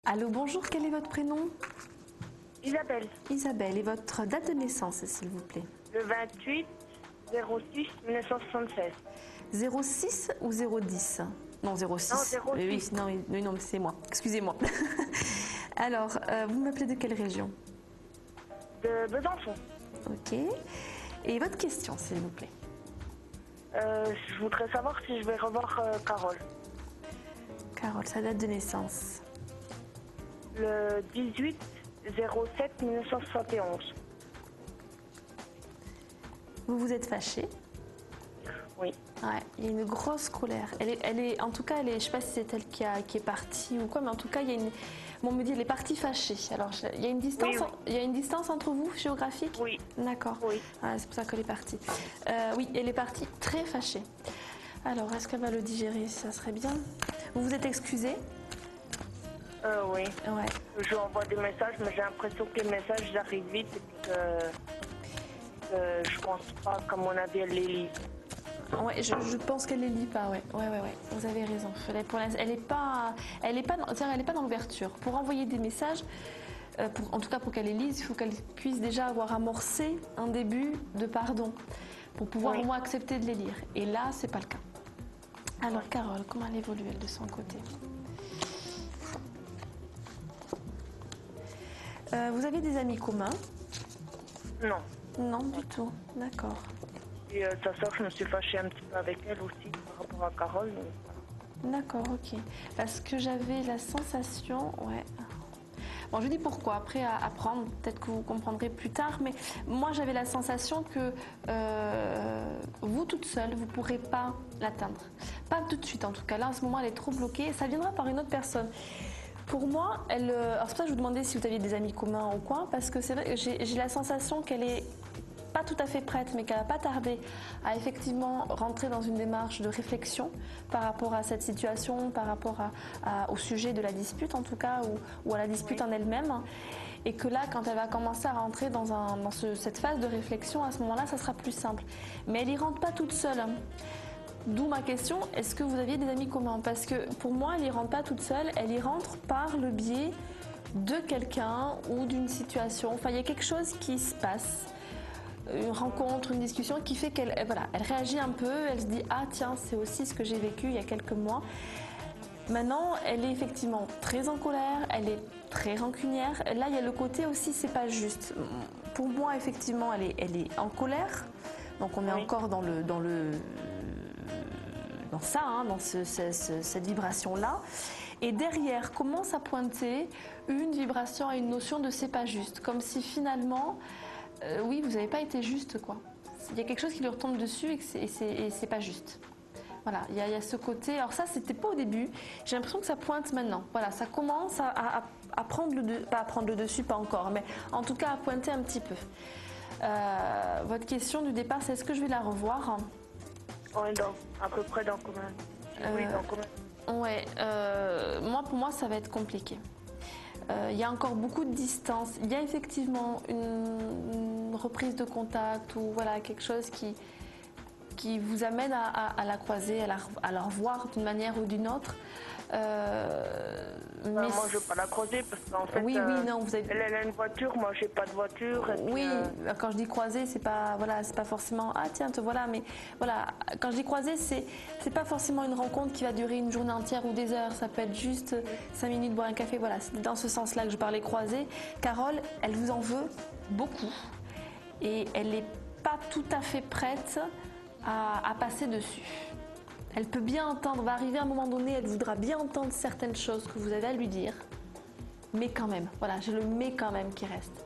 Allô, bonjour, quel est votre prénom? Isabelle, Isabelle, et votre date de naissance, s'il vous plaît? le 28 06 1976. 06 ou 010? Non, Non, 06. 06. Oui, non, oui, non, c'est moi. Excusez-moi. Alors, vous m'appelez de quelle région? De Besançon. Ok. Et votre question, s'il vous plaît? Je voudrais savoir si je vais revoir Carole. Carole, sa date de naissance? Le 18 07 1971. Vous vous êtes fâchée? Oui. Ouais, il y a une grosse colère. En tout cas, je ne sais pas si c'est elle qui est partie ou quoi, mais en tout cas, il y a une. Bon, on me dit, elle est partie fâchée. Alors, il y a une distance, Oui, oui. il y a une distance entre vous géographique? Oui. D'accord. Oui. Ah, c'est pour ça qu'elle est partie. Oui, elle est partie très fâchée. Alors, est-ce qu'elle va le digérer? Ça serait bien. Vous vous êtes excusé? Oui. Ouais. Je lui envoie des messages, mais j'ai l'impression que les messages arrivent vite et puis que je pense pas qu'à mon avis elle les lit. Ouais, je pense qu'elle les lit pas, ouais. Ouais. Vous avez raison. Elle est pas, c'est-à-dire, elle est pas dans l'ouverture. Pour envoyer des messages, en tout cas pour qu'elle les lise, il faut qu'elle puisse déjà avoir amorcé un début de pardon pour pouvoir Oui. au moins accepter de les lire. Et là, c'est pas le cas. Alors, Carole, comment elle évolue elle de son côté? Vous avez des amis communs? Non. Non, du tout. D'accord. Et sa soeur, je me suis fâchée un petit peu avec elle aussi par rapport à Carole. Donc, voilà. D'accord, ok. Parce que j'avais la sensation, ouais. Bon, je dis pourquoi, après à apprendre, peut-être que vous comprendrez plus tard, mais moi j'avais la sensation que vous toute seule, vous ne pourrez pas l'atteindre. Pas tout de suite en tout cas, là en ce moment elle est trop bloquée, ça viendra par une autre personne. Pour moi, alors c'est pour ça que je vous demandais si vous aviez des amis communs ou quoi, parce que c'est vrai que j'ai la sensation qu'elle est pas tout à fait prête, mais qu'elle va pas tarder à effectivement rentrer dans une démarche de réflexion par rapport à cette situation, par rapport au sujet de la dispute en tout cas, ou à la dispute en elle-même. Et que là, quand elle va commencer à rentrer dans cette phase de réflexion, à ce moment-là, ça sera plus simple. Mais elle y rentre pas toute seule. D'où ma question, est-ce que vous aviez des amis communs? Parce que pour moi, elle y rentre pas toute seule, elle y rentre par le biais de quelqu'un ou d'une situation. Enfin, il y a quelque chose qui se passe, une rencontre, une discussion qui fait qu'elle elle réagit un peu, elle se dit « Ah tiens, c'est aussi ce que j'ai vécu il y a quelques mois ». Maintenant, elle est effectivement très en colère, elle est très rancunière. Là, il y a le côté aussi, c'est pas juste. Pour moi, effectivement, elle est en colère. Donc on est encore dans ça, hein, dans cette vibration-là. Et derrière commence à pointer une vibration et une notion de c'est pas juste. Comme si finalement, oui, vous n'avez pas été juste, quoi. Il y a quelque chose qui lui retombe dessus et c'est pas juste. Voilà, il y a ce côté. Alors ça, c'était pas au début. J'ai l'impression que ça pointe maintenant. Voilà, ça commence à prendre pas à prendre le dessus, pas encore, mais en tout cas à pointer un petit peu. Votre question du départ, c'est est-ce que je vais la revoir? Ouais, à peu près dans combien? Oui, dans combien? Ouais, pour moi, ça va être compliqué. Il y a encore beaucoup de distance. Il y a effectivement une reprise de contact ou voilà quelque chose qui vous amène à la croiser, à la revoir d'une manière ou d'une autre. Mais moi, je ne veux pas la croiser parce qu'en fait, non, vous avez... elle a une voiture, moi, j'ai pas de voiture. Et oui, puis, quand je dis croiser, c'est pas forcément ah tiens te voilà, mais voilà, quand je dis croiser, c'est pas forcément une rencontre qui va durer une journée entière ou des heures. Ça peut être juste 5 minutes boire un café. Voilà, c'est dans ce sens-là que je parlais croiser. Carole, elle vous en veut beaucoup et elle n'est pas tout à fait prête à passer dessus. Elle peut bien entendre, va arriver à un moment donné, elle voudra bien entendre certaines choses que vous avez à lui dire, mais quand même, voilà, j'ai le mais quand même qui reste.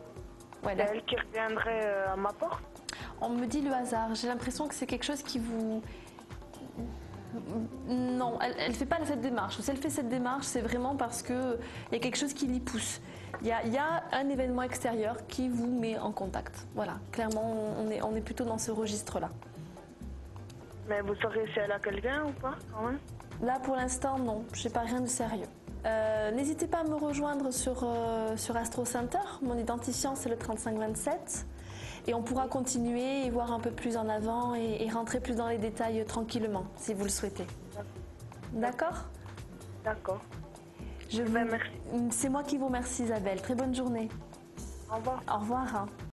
Ouais, c'est elle qui reviendrait à ma porte. On me dit le hasard, j'ai l'impression que c'est quelque chose qui vous... Non, elle ne fait pas cette démarche. Si elle fait cette démarche, c'est vraiment parce qu'il y a quelque chose qui l'y pousse. Il y a un événement extérieur qui vous met en contact. Voilà, clairement, on est plutôt dans ce registre-là. Mais vous saurez si elle a quelqu'un ou pas, quand même? Là, pour l'instant, non. Je n'ai pas rien de sérieux. N'hésitez pas à me rejoindre sur Astro Center. Mon identifiant, c'est le 3527. Et on pourra continuer et voir un peu plus en avant et rentrer plus dans les détails tranquillement, si vous le souhaitez. D'accord? D'accord. Je Ben, merci. C'est moi qui vous remercie Isabelle. Très bonne journée. Au revoir. Au revoir.